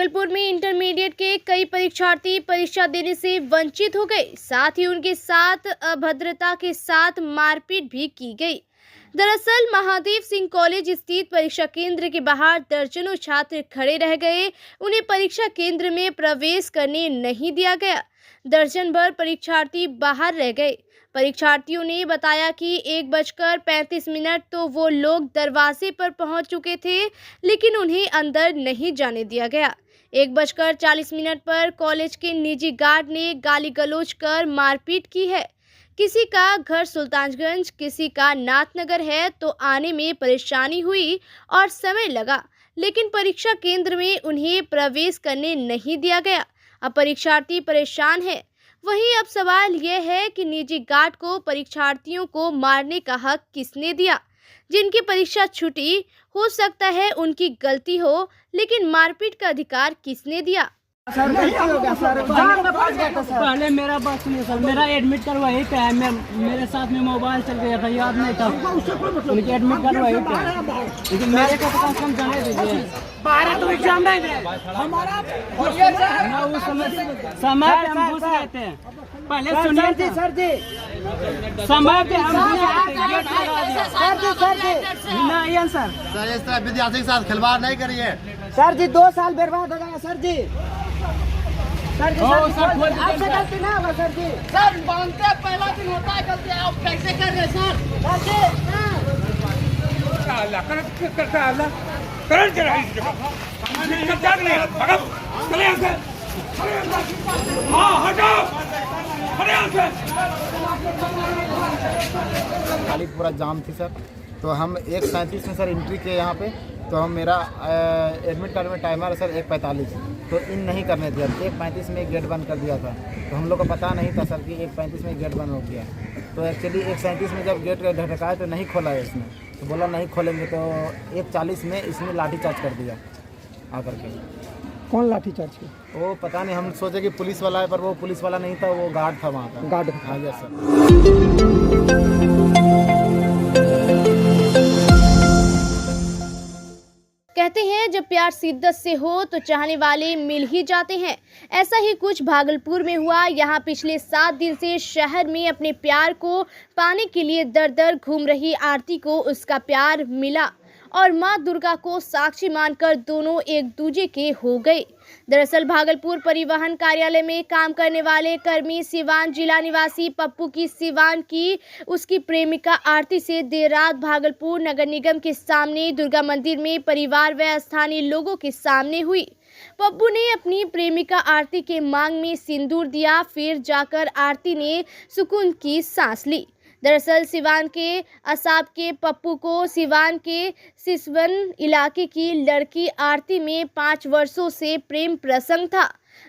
भागलपुर में इंटरमीडिएट के कई परीक्षार्थी परीक्षा देने से वंचित हो गए। साथ ही उनके साथ अभद्रता के साथ मारपीट भी की गई। दरअसल महादेव सिंह कॉलेज स्थित परीक्षा केंद्र के बाहर दर्जनों छात्र खड़े रह गए। उन्हें परीक्षा केंद्र में प्रवेश करने नहीं दिया गया। दर्जन भर परीक्षार्थी बाहर रह गए। परीक्षार्थियों ने बताया कि 1:35 तो वो लोग दरवाजे पर पहुंच चुके थे, लेकिन उन्हें अंदर नहीं जाने दिया गया। 1:40 पर कॉलेज के निजी गार्ड ने गाली गलौज कर मारपीट की है। किसी का घर सुल्तानगंज, किसी का नाथनगर है, तो आने में परेशानी हुई और समय लगा, लेकिन परीक्षा केंद्र में उन्हें प्रवेश करने नहीं दिया गया। अब परीक्षार्थी परेशान है। वहीं अब सवाल यह है कि निजी गार्ड को परीक्षार्थियों को मारने का हक किसने दिया? जिनकी परीक्षा छूटी, हो सकता है उनकी गलती हो, लेकिन मारपीट का अधिकार किसने दिया? सर नहीं हो गया सर, पहले मेरा बात सुनिए सर, मेरा एडमिट करवा ही पे है। मेरे साथ में मोबाइल चल गया था, याद नहीं था, उनके एडमिट करवा ही पे है, लेकिन मेरे को तो कम जाने दीजिए। 12 तो एग्जाम नहीं दे हमारा ना उस समय पे हम घुस गए थे। पहले सुनिए सर जी, समय पे हम घुस गए थे सर जी नहीं सर इस तरह विद्यार्थी के साथ खिलवाड़ नहीं करिए सर जी। 2 साल बर्बाद हो गया सर जी। सर जी आपसे गलती ना होगा सर जी। सर मानते पहला दिन होता है गलती, आप कैसे कर रहे सर? खाली पूरा जाम थी सर, तो हम 1:37 में सर एंट्री किए यहाँ पे। तो हम मेरा एडमिट कार्ड में टाइमर है सर 1:45, तो इन नहीं करने दिया। 1:35 में गेट बंद कर दिया था, तो हम लोग को पता नहीं था सर कि 1:35 में गेट बंद हो गया। तो एक्चुअली 1:37 में जब गेट ढकाया तो नहीं खोला है इसने, तो बोला नहीं खोलेंगे, तो 1:40 में इसने लाठीचार्ज कर दिया आकर के। कौन लाठीचार्ज किया? वो पता नहीं, हम सोचे कि पुलिस वाला है, पर वो पुलिस वाला नहीं था, वो गार्ड था वहाँ का। गार्ड? हाँ यस सर। कहते हैं जब प्यार शिद्दत से हो तो चाहने वाले मिल ही जाते हैं। ऐसा ही कुछ भागलपुर में हुआ। यहाँ पिछले 7 दिन से शहर में अपने प्यार को पाने के लिए दर दर घूम रही आरती को उसका प्यार मिला और मां दुर्गा को साक्षी मानकर दोनों एक दूजे के हो गए। दरअसल भागलपुर परिवहन कार्यालय में काम करने वाले कर्मी सिवान जिला निवासी पप्पू की सिवान की उसकी प्रेमिका आरती से देर रात भागलपुर नगर निगम के सामने दुर्गा मंदिर में परिवार व स्थानीय लोगों के सामने हुई। पप्पू ने अपनी प्रेमिका आरती के मांग में सिंदूर दिया, फिर जाकर आरती ने सुकून की सांस ली। दरअसल सिवान के असाब के पप्पू को सिवान के सिसवन इलाके की लड़की आरती में 5 वर्षों से प्रेम प्रसंग था।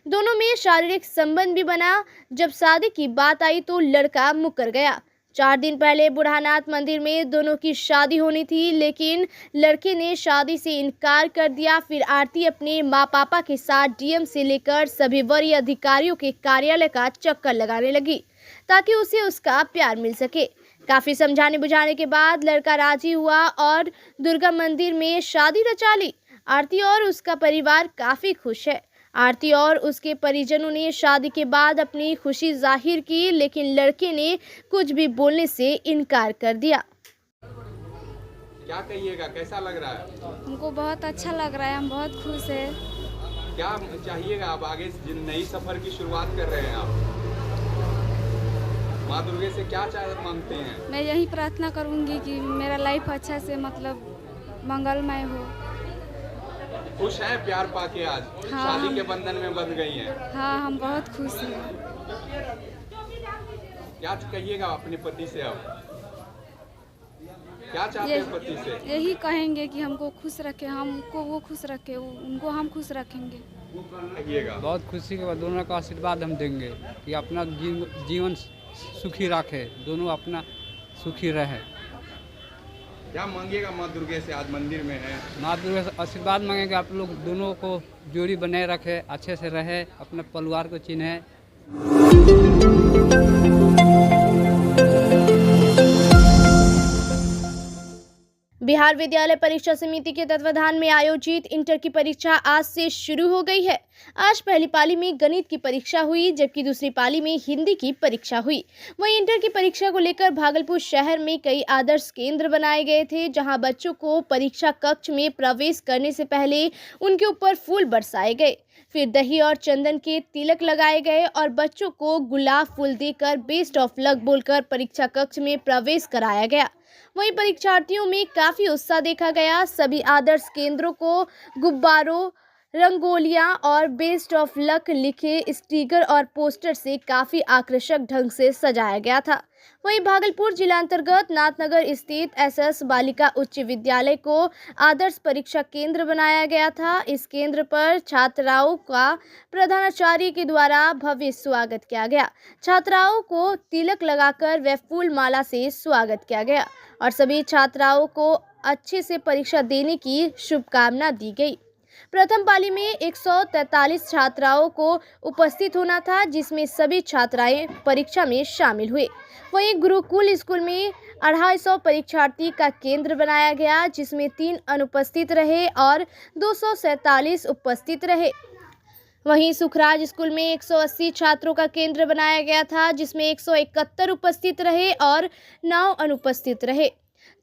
दोनों में शारीरिक संबंध भी बना। जब शादी की बात आई तो लड़का मुकर गया। 4 दिन पहले बुढ़ानाथ मंदिर में दोनों की शादी होनी थी, लेकिन लड़के ने शादी से इनकार कर दिया। फिर आरती अपने माँ पापा के साथ डीएम से लेकर सभी वरीय अधिकारियों के कार्यालय का चक्कर लगाने लगी ताकि उसे उसका प्यार मिल सके। काफी समझाने बुझाने के बाद लड़का राजी हुआ और दुर्गा मंदिर में शादी रचा ली। आरती और उसका परिवार काफी खुश है। आरती और उसके परिजनों ने शादी के बाद अपनी खुशी जाहिर की, लेकिन लड़के ने कुछ भी बोलने से इनकार कर दिया। क्या कहिएगा, कैसा लग रहा है? हमको बहुत अच्छा लग रहा है, हम बहुत खुश हैं। क्या चाहिएगा आप आगे नई सफर की शुरुआत कर रहे हैं आप? माँ दुर्गा से क्या मांगते हैं? मैं यही प्रार्थना करूंगी कि मेरा लाइफ अच्छा से मतलब मंगलमय हो। खुश हैं प्यार पाके आज? हाँ, शादी के बंधन में बंध गई हैं। हाँ, हम बहुत खुश हैं। क्या कहिएगा अपने पति से अब? क्या चाहते हैं पति से? यही कहेंगे कि हमको खुश रखे, हमको वो खुश रखे, उनको हम खुश रखेंगे। बहुत खुशी के बाद दोनों का आशीर्वाद हम देंगे कि अपना जीवन सुखी रखे, दोनों अपना सुखी रहे। क्या मांगिएगा माँ दुर्गा से? आज मंदिर में है, माँ दुर्गा से आशीर्वाद मांगेंगे आप लोग दोनों को जोड़ी बनाए रखे, अच्छे से रहे, अपने परिवार को चिन्हे। बिहार विद्यालय परीक्षा समिति के तत्वाधान में आयोजित इंटर की परीक्षा आज से शुरू हो गई है। आज पहली पाली में गणित की परीक्षा हुई, जबकि दूसरी पाली में हिंदी की परीक्षा हुई। वहीं इंटर की परीक्षा को लेकर भागलपुर शहर में कई आदर्श केंद्र बनाए गए थे, जहां बच्चों को परीक्षा कक्ष में प्रवेश करने से पहले उनके ऊपर फूल बरसाए गए, फिर दही और चंदन के तिलक लगाए गए और बच्चों को गुलाब फूल देकर बेस्ट ऑफ लक बोलकर परीक्षा कक्ष में प्रवेश कराया गया। वहीं परीक्षार्थियों में काफी उत्साह देखा गया। सभी आदर्श केंद्रों को गुब्बारों, रंगोलियां और बेस्ट ऑफ लक लिखे स्टिकर और पोस्टर से काफी आकर्षक ढंग से सजाया गया था। वहीं भागलपुर जिला अंतर्गत नाथनगर स्थित एसएस बालिका उच्च विद्यालय को आदर्श परीक्षा केंद्र बनाया गया था। इस केंद्र पर छात्राओं का प्रधानाचार्य के द्वारा भव्य स्वागत किया गया। छात्राओं को तिलक लगाकर व फूल माला से स्वागत किया गया और सभी छात्राओं को अच्छे से परीक्षा देने की शुभकामना दी गई। प्रथम पाली में 143 छात्राओं को उपस्थित होना था, जिसमें सभी छात्राएं परीक्षा में शामिल हुए। वहीं गुरुकुल स्कूल में 250 परीक्षार्थी का केंद्र बनाया गया, जिसमें 3 अनुपस्थित रहे और 247 उपस्थित रहे। वहीं सुखराज स्कूल में 180 छात्रों का केंद्र बनाया गया था, जिसमें 171 उपस्थित रहे और 9 अनुपस्थित रहे।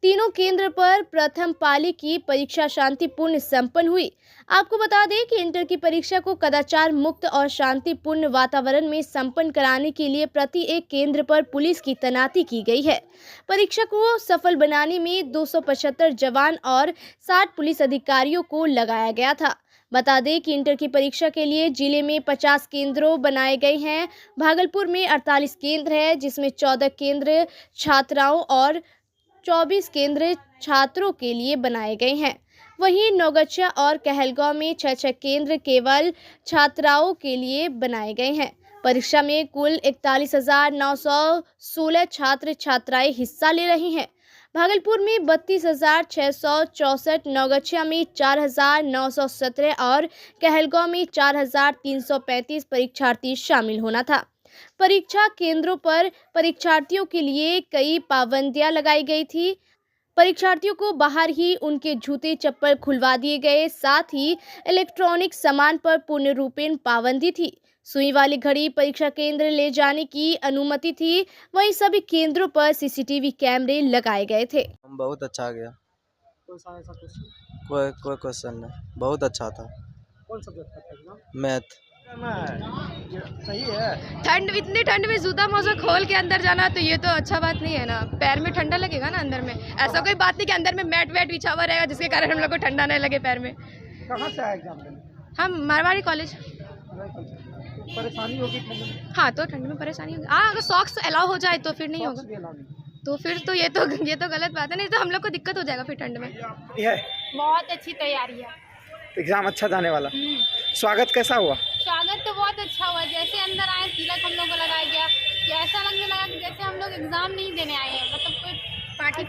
तीनों केंद्र पर प्रथम पाली की परीक्षा शांतिपूर्ण संपन्न हुई। आपको बता दें कि इंटर की परीक्षा को कदाचार मुक्त और शांतिपूर्ण वातावरण में संपन्न कराने के लिए प्रति एक केंद्र पर पुलिस की तैनाती की गई है। परीक्षा को सफल बनाने में 275 जवान और 60 पुलिस अधिकारियों को लगाया गया था। बता दें कि इंटर की परीक्षा के लिए जिले में 50 केंद्रों बनाए गए हैं। भागलपुर में 48 केंद्र है, जिसमें 14 केंद्र छात्राओं और 24 केंद्र छात्रों के लिए बनाए गए हैं। वहीं नौगछिया और कहलगांव में 6 केंद्र केवल छात्राओं के लिए बनाए गए हैं। परीक्षा में कुल 41,916 छात्र छात्राएं हिस्सा ले रही हैं। भागलपुर में 32,664, नौगछिया में 4,917 और कहलगांव में 4,335 परीक्षार्थी शामिल होना था। परीक्षा केंद्रों पर परीक्षार्थियों के लिए कई पाबंदियां लगाई गई थी। परीक्षार्थियों को बाहर ही उनके जूते चप्पल खुलवा दिए गए। साथ ही इलेक्ट्रॉनिक सामान पर पूर्ण रूपेण पाबंदी थी। सुई वाली घड़ी परीक्षा केंद्र ले जाने की अनुमति थी। वहीं सभी केंद्रों पर सीसीटीवी कैमरे लगाए गए थे। बहुत अच्छा गया। कौन सा ऐसा क्वेश्चन? कोई क्वेश्चन नहीं, बहुत अच्छा था। कौन सब्जेक्ट का था? मैथ। सही है। ठंड, इतनी ठंड में जूता मोजा खोल के अंदर जाना तो ये तो अच्छा बात नहीं है ना। पैर में ठंडा लगेगा ना अंदर में। ऐसा कोई बात नहीं कि अंदर में मैट वैट बिछा हुआ रहेगा जिसके कारण हम लोग को ठंडा नहीं लगे पैर में। कहाँ से आया एग्जाम देने? हम मारवाड़ी कॉलेज। परेशानी होगी ठंड में? हाँ, तो ठंड में परेशानी होगी। हाँ, अगर सॉक्स अलाउ हो जाए तो फिर नहीं होगा। तो फिर तो ये तो गलत बात है। नहीं तो हम लोग को दिक्कत हो जाएगा फिर ठंड में। बहुत अच्छी तैयारी है। एग्जाम अच्छा जाने वाला। स्वागत कैसा हुआ? स्वागत तो बहुत अच्छा हुआ। जैसे अंदर आए तिलक हम लोग को लगाया गया कि ऐसा लगने लगा कि जैसे हम लोग एग्जाम नहीं देने आए हैं, मतलब कोई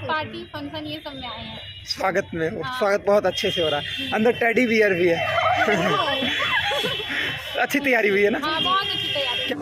पार्टी फंक्शन ये सब में आए हैं। स्वागत में स्वागत बहुत अच्छे से हो रहा है। अंदर टेडी बियर भी है। अच्छी तैयारी हुई है ना? हाँ, बहुत अच्छी तैयारी।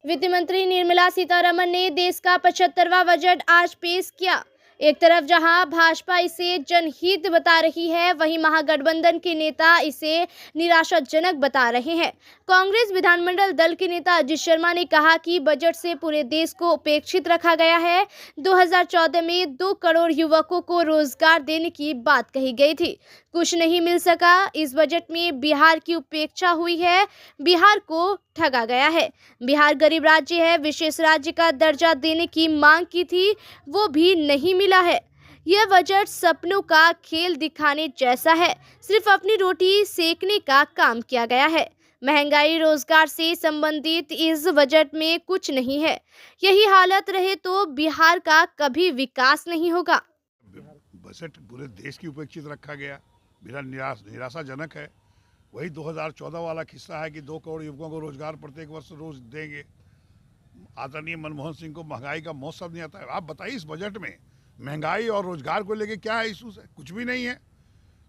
वित्त मंत्री निर्मला सीतारमण ने देश का 75वां बजट आज पेश किया। एक तरफ जहां भाजपा इसे जनहित बता रही है, वहीं महागठबंधन के नेता इसे निराशाजनक बता रहे हैं। कांग्रेस विधानमंडल दल के नेता अजित शर्मा ने कहा कि बजट से पूरे देश को उपेक्षित रखा गया है। 2014 में 2 करोड़ युवकों को रोजगार देने की बात कही गई थी, कुछ नहीं मिल सका। इस बजट में बिहार की उपेक्षा हुई है, बिहार को ठगा गया है। बिहार गरीब राज्य है, विशेष राज्य का दर्जा देने की मांग की थी, वो भी नहीं मिला है। यह बजट सपनों का खेल दिखाने जैसा है, सिर्फ अपनी रोटी सेकने का काम किया गया है। महंगाई, रोजगार से संबंधित इस बजट में कुछ नहीं है। यही हालत रहे तो बिहार का कभी विकास नहीं होगा। बजट पूरे देश की उपेक्षित रखा गया, मेरा निराशाजनक है। वही 2014 वाला किस्सा है कि 2 करोड़ युवकों को रोजगार प्रत्येक वर्ष रोज देंगे। आदरणीय मनमोहन सिंह को महंगाई का मौसम नहीं आता है। आप बताइए इस बजट में महंगाई और रोजगार को लेके क्या है इशूज है? कुछ भी नहीं है।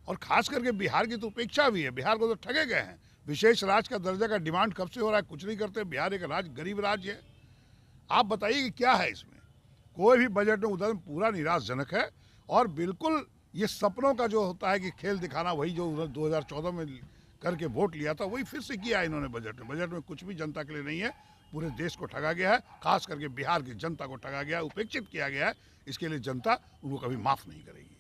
और खास करके बिहार की तो उपेक्षा भी है। बिहार को तो ठगे गए हैं। विशेष राज्य का दर्जा का डिमांड कब से हो रहा है? कुछ नहीं करते। बिहार एक गरीब राज्य है। आप बताइए कि क्या है इसमें। कोई भी बजट में उधर पूरा निराशजनक है और बिल्कुल ये सपनों का जो होता है कि खेल दिखाना, वही जो 2014 में करके वोट लिया था वही फिर से किया है इन्होंने बजट में। बजट में कुछ भी जनता के लिए नहीं है, पूरे देश को ठगा गया है, खास करके बिहार की जनता को ठगा गया है, उपेक्षित किया गया है। इसके लिए जनता उनको कभी माफ़ नहीं करेगी।